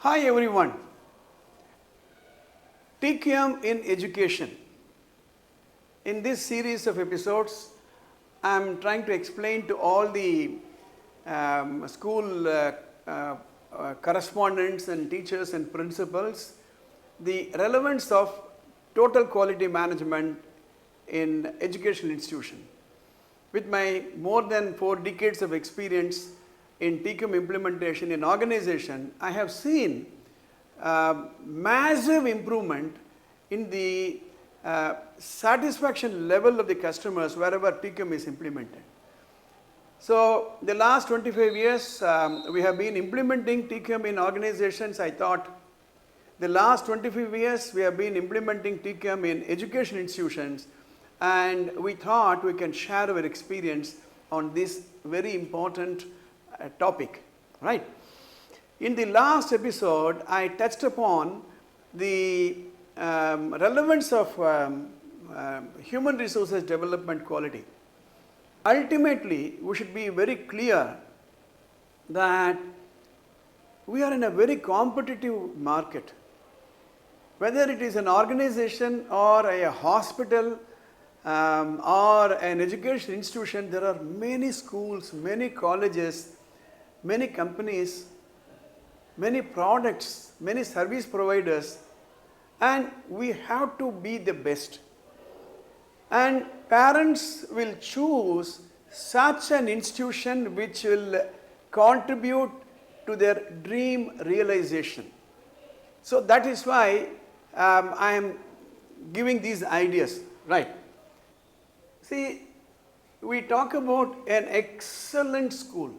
Hi everyone. TQM in education. In this series of episodes, I am trying to explain to all the school correspondents and teachers and principals the relevance of total quality management in educational institution. With my more than 4 decades of experience in TQM implementation in organization, I have seen massive improvement in the satisfaction level of the customers wherever TQM is implemented. So, the last 25 years we have been implementing TQM in organizations. I thought the last 25 years we have been implementing TQM in education institutions, and we thought we can share our experience on this very important topic, right? In the last episode, I touched upon the relevance of human resources development quality. Ultimately, we should be very clear that we are in a very competitive market. Whether it is an organization or a hospital or an education institution, there are many schools, many colleges, many companies, many products, many service providers, and we have to be the best. And parents will choose such an institution which will contribute to their dream realization. So that is why I am giving these ideas, right? See, we talk about an excellent school.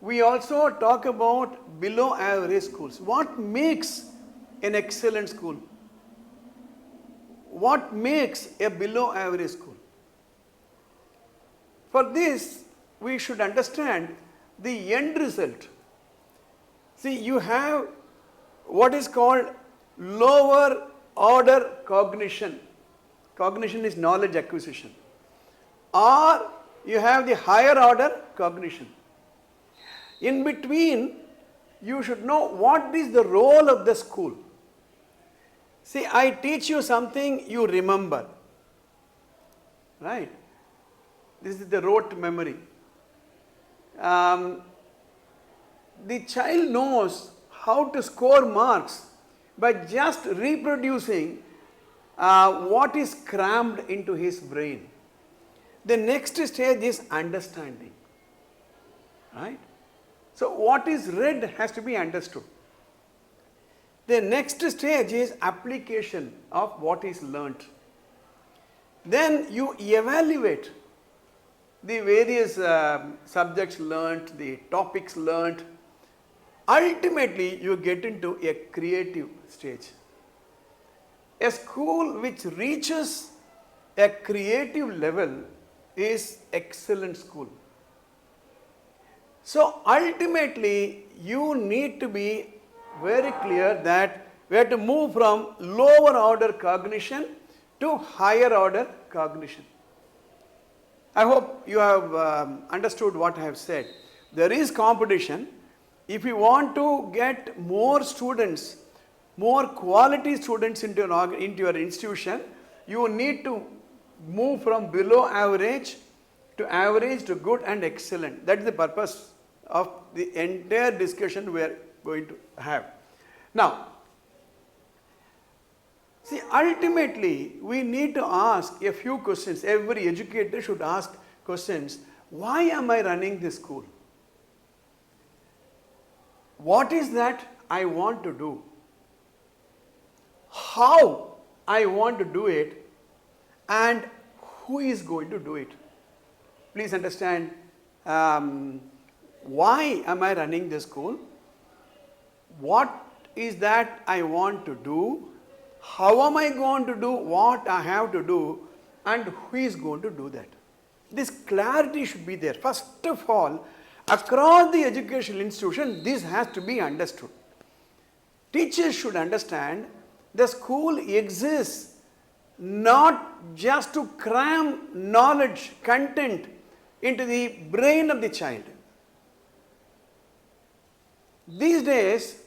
We also talk about below average schools. What makes an excellent school? What makes a below average school? For this, we should understand the end result. See, you have what is called lower order cognition. Cognition is knowledge acquisition. Or you have the higher order cognition. In between, you should know what is the role of the school. See, I teach you something, you remember, right? This is the rote memory. The child knows how to score marks by just reproducing what is crammed into his brain. The next stage is understanding, right? So, what is read has to be understood. The next stage is application of what is learnt. Then you evaluate the various subjects learnt, the topics learnt. Ultimately, you get into a creative stage. A school which reaches a creative level is excellent school. So ultimately, you need to be very clear that we have to move from lower order cognition to higher order cognition. I hope you have understood what I have said. There is competition. If you want to get more students, more quality students into your institution, you need to move from below average to good and excellent. That is the purpose of the entire discussion we are going to have. Now, see, ultimately we need to ask a few questions. Every educator should ask questions. Why am I running this school? What is that I want to do? How I want to do it, and who is going to do it? Please understand, why am I running this school? What is that I want to do? How am I going to do what I have to do, and who is going to do that? This clarity should be there. First of all, across the educational institution, this has to be understood. Teachers should understand the school exists not just to cram knowledge, content into the brain of the child. These days,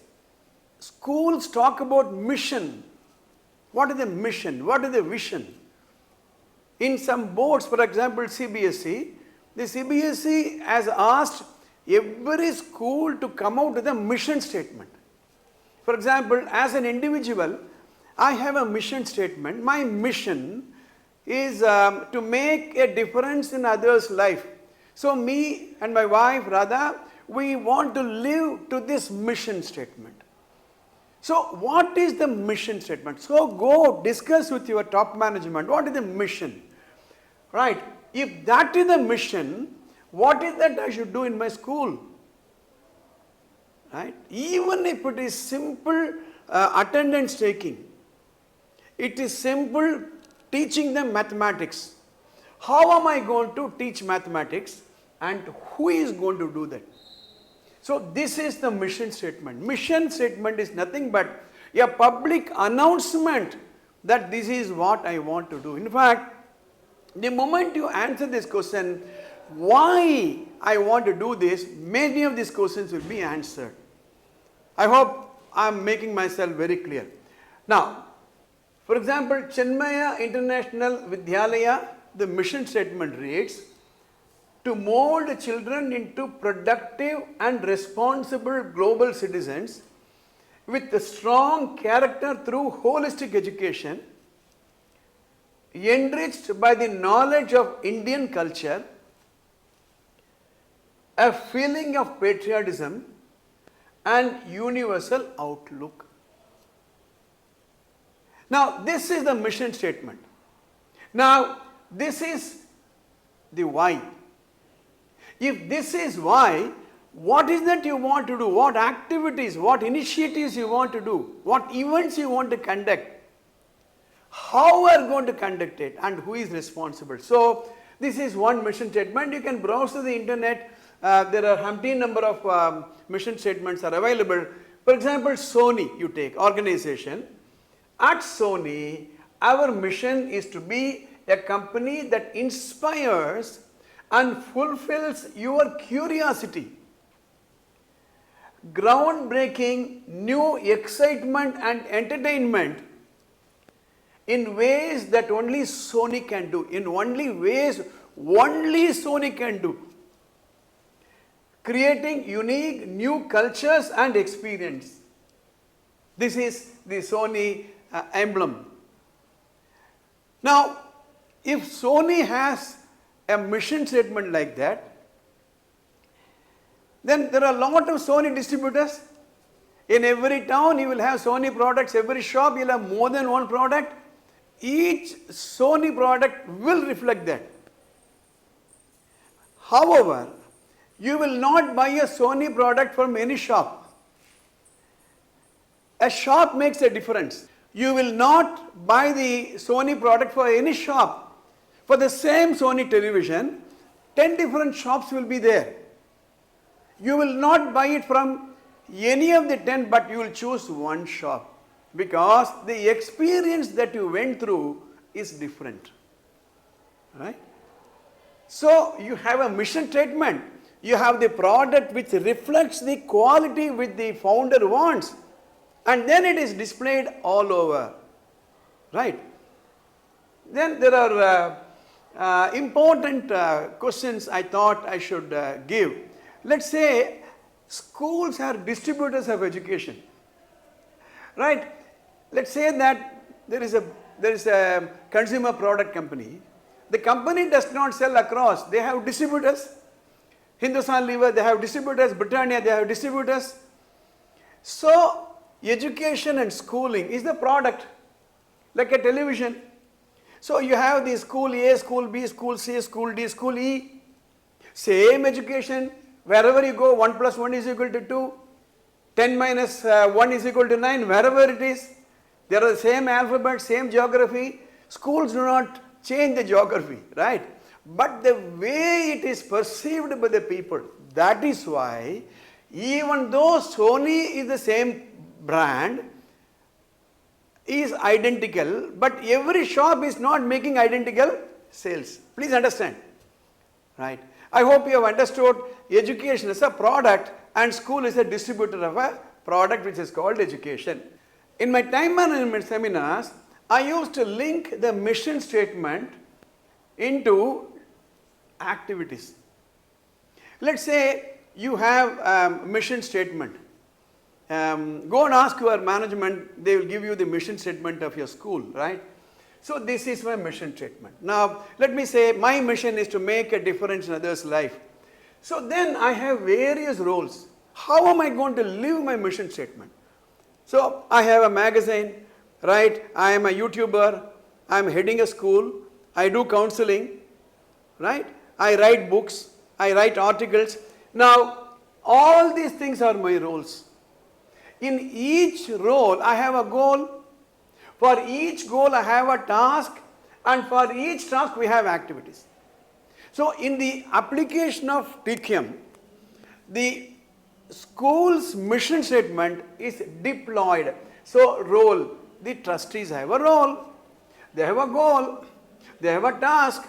schools talk about mission. What is the mission? What is the vision? In some boards, for example, CBSE, the CBSE has asked every school to come out with a mission statement. For example, as an individual, I have a mission statement. My mission is to make a difference in others' life. So me and my wife, Radha, we want to live to this mission statement. So what is the mission statement? So go discuss with your top management. What is the mission? Right. If that is the mission, what is that I should do in my school? Right. Even if it is simple attendance taking, it is simple teaching them mathematics. How am I going to teach mathematics and who is going to do that? So this is the mission statement. Mission statement is nothing but a public announcement that this is what I want to do. In fact, the moment you answer this question, why I want to do this, many of these questions will be answered. I hope I am making myself very clear. Now, for example, Chenmaya International Vidyalaya, the mission statement reads, to mold children into productive and responsible global citizens with a strong character through holistic education, enriched by the knowledge of Indian culture, a feeling of patriotism and universal outlook. Now, this is the mission statement. Now, this is the why. If this is why, what is that you want to do? What activities, what initiatives you want to do? What events you want to conduct? How are you going to conduct it and who is responsible? So, this is one mission statement. You can browse to the internet. There are umpteen number of mission statements are available. For example, Sony, you take organization. At Sony, our mission is to be a company that inspires and fulfills your curiosity. Groundbreaking new excitement and entertainment in ways that only Sony can do, in only ways only Sony can do. Creating unique new cultures and experience. This is the Sony emblem. Now, if Sony has a mission statement like that, then there are a lot of Sony distributors. In every town you will have Sony products, every shop you will have more than one product. Each Sony product will reflect that. However, you will not buy a Sony product from any shop. A shop makes a difference. You will not buy the Sony product for any shop. For the same Sony television, 10 different shops will be there. You will not buy it from any of the 10, but you will choose one shop because the experience that you went through is different. Right? So you have a mission statement. You have the product which reflects the quality which the founder wants, and then it is displayed all over. Right? Then there are important questions I thought I should give. Let's say schools are distributors of education. Right? Let's say that there is a consumer product company. The company does not sell across. They have distributors. Hindustan Lever, they have distributors. Britannia, they have distributors. So, education and schooling is the product, like a television. So, you have the school A, school B, school C, school D, school E. Same education. Wherever you go, 1 plus 1 is equal to 2. 10 minus 1 is equal to 9. Wherever it is, there are the same alphabet, same geography. Schools do not change the geography, right? But the way it is perceived by the people, that is why even though Sony is the same brand, is identical, but every shop is not making identical sales. Please understand, right? I hope you have understood education is a product and school is a distributor of a product which is called education. In my time management seminars, I used to link the mission statement into activities. Let's say you have a mission statement. Go and ask your management, they will give you the mission statement of your school, right? So this is my mission statement. Now, let me say my mission is to make a difference in others' life. So then I have various roles. How am I going to live my mission statement? So I have a magazine, right? I am a YouTuber, I am heading a school, I do counseling, right? I write books, I write articles. Now, all these things are my roles. In each role, I have a goal. For each goal, I have a task, and for each task, we have activities. So, in the application of TQM, the school's mission statement is deployed. So, role, the trustees have a role, they have a goal, they have a task,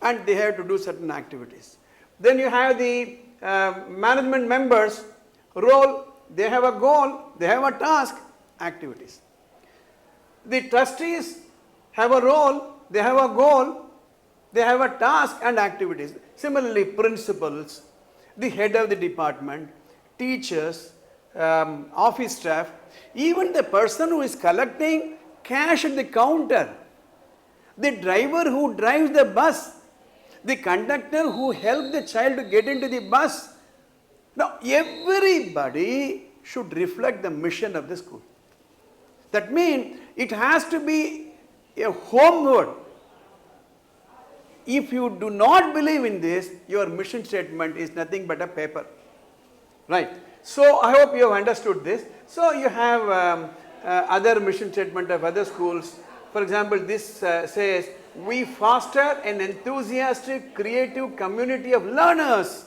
and they have to do certain activities. Then you have the management members role, they have a goal, they have a task, activities. The trustees have a role, they have a goal, they have a task and activities. Similarly, principals, the head of the department, teachers, office staff, even the person who is collecting cash at the counter, the driver who drives the bus, the conductor who helped the child to get into the bus. Now, everybody should reflect the mission of the school. That means it has to be a homeward. If you do not believe in this, your mission statement is nothing but a paper. Right. So, I hope you have understood this. So, you have other mission statement of other schools. For example, this says, we foster an enthusiastic, creative community of learners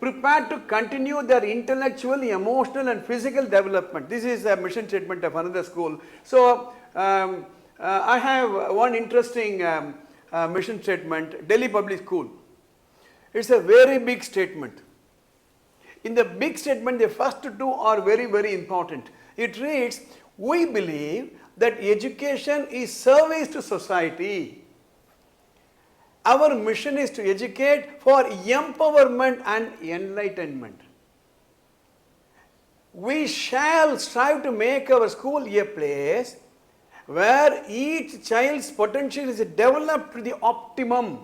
prepared to continue their intellectual, emotional and physical development. This is a mission statement of another school. So, I have one interesting mission statement, Delhi Public School. It's a very big statement. In the big statement, the first two are very, very important. It reads, we believe that education is service to society. Our mission is to educate for empowerment and enlightenment. We shall strive to make our school a place where each child's potential is developed to the optimum,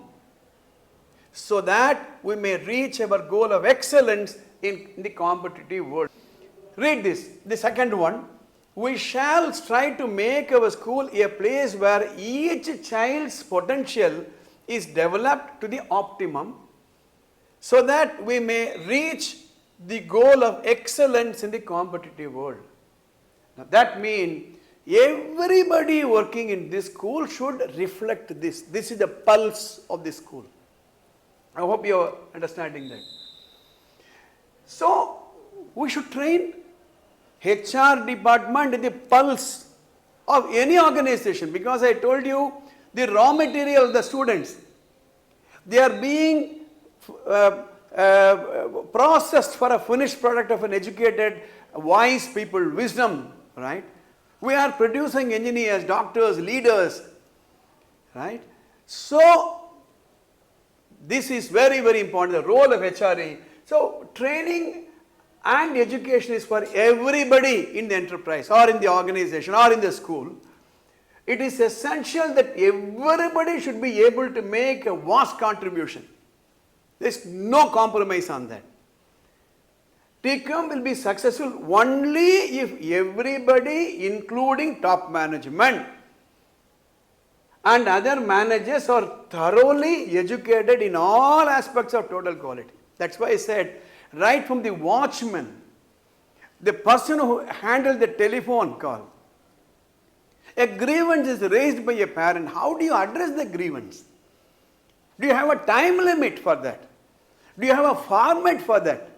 so that we may reach our goal of excellence in the competitive world. Read this, the second one. We shall strive to make our school a place where each child's potential is developed to the optimum, so that we may reach the goal of excellence in the competitive world. Now that means everybody working in this school should reflect this. This is the pulse of the school. I hope you are understanding that. So, we should train HR department in the pulse of any organization, because I told you the raw material of the students, they are being processed for a finished product of an educated, wise people, wisdom, right? We are producing engineers, doctors, leaders, right? So, this is very, very important, the role of HRE. So, training and education is for everybody in the enterprise or in the organization or in the school. It is essential that everybody should be able to make a vast contribution. There is no compromise on that. TQM will be successful only if everybody, including top management and other managers, are thoroughly educated in all aspects of total quality. That's why I said, right from the watchman, the person who handles the telephone call, a grievance is raised by a parent. How do you address the grievance? Do you have a time limit for that? Do you have a format for that?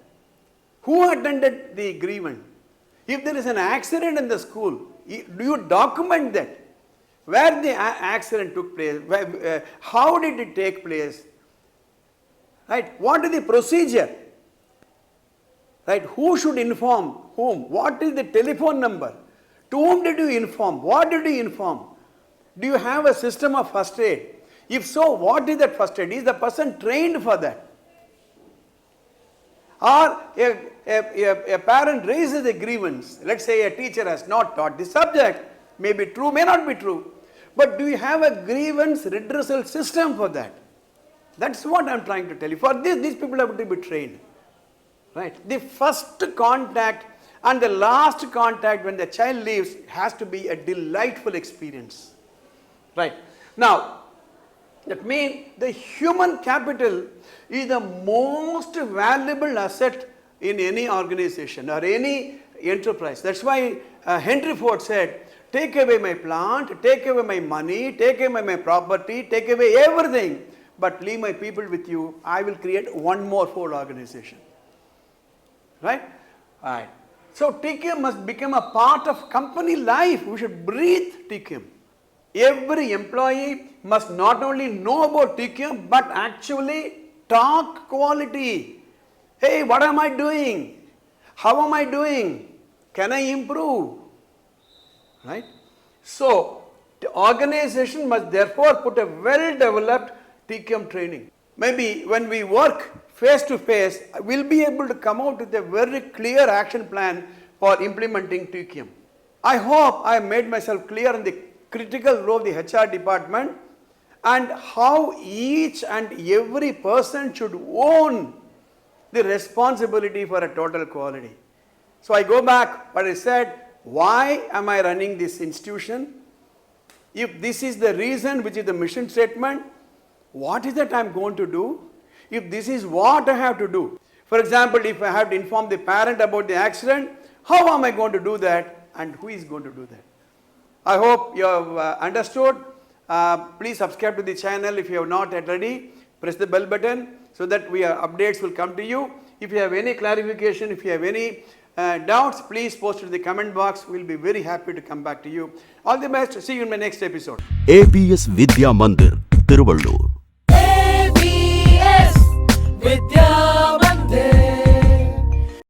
Who attended the grievance? If there is an accident in the school, do you document that? Where the accident took place? How did it take place? Right? What is the procedure? Right? Who should inform? whom? What is the telephone number? To whom did you inform? What did you inform? Do you have a system of first aid? If so, what is that first aid? Is the person trained for that? Or a parent raises a grievance. Let's say a teacher has not taught this subject. May be true, may not be true. But do you have a grievance redressal system for that? That's what I'm trying to tell you. For this, these people have to be trained. Right? The first contact and the last contact when the child leaves has to be a delightful experience. Right? Now, that means the human capital is the most valuable asset in any organization or any enterprise. That's why Henry Ford said, take away my plant, take away my money, take away my property, take away everything, but leave my people with you. I will create one more Ford organization. Right? Right. So TQM must become a part of company life. We should breathe TQM. Every employee must not only know about TQM but actually talk quality. Hey, what am I doing? How am I doing? Can I improve? Right? So the organization must therefore put a well-developed TQM training. Maybe when we work face to face, we'll be able to come out with a very clear action plan for implementing TQM. I hope I made myself clear in the critical role of the HR department and how each and every person should own the responsibility for a total quality. So I go back, but I said, why am I running this institution? If this is the reason, which is the mission statement, what is that I am going to do? If this is what I have to do. For example, if I have to inform the parent about the accident, how am I going to do that and who is going to do that? I hope you have understood. Please subscribe to the channel if you have not yet already. Press the bell button so that updates will come to you. If you have any clarification, if you have any doubts, please post it in the comment box. We'll be very happy to come back to you. All the best. See you in my next episode. ABS Vidya Mandir, Tiruvallur. ABS Vidya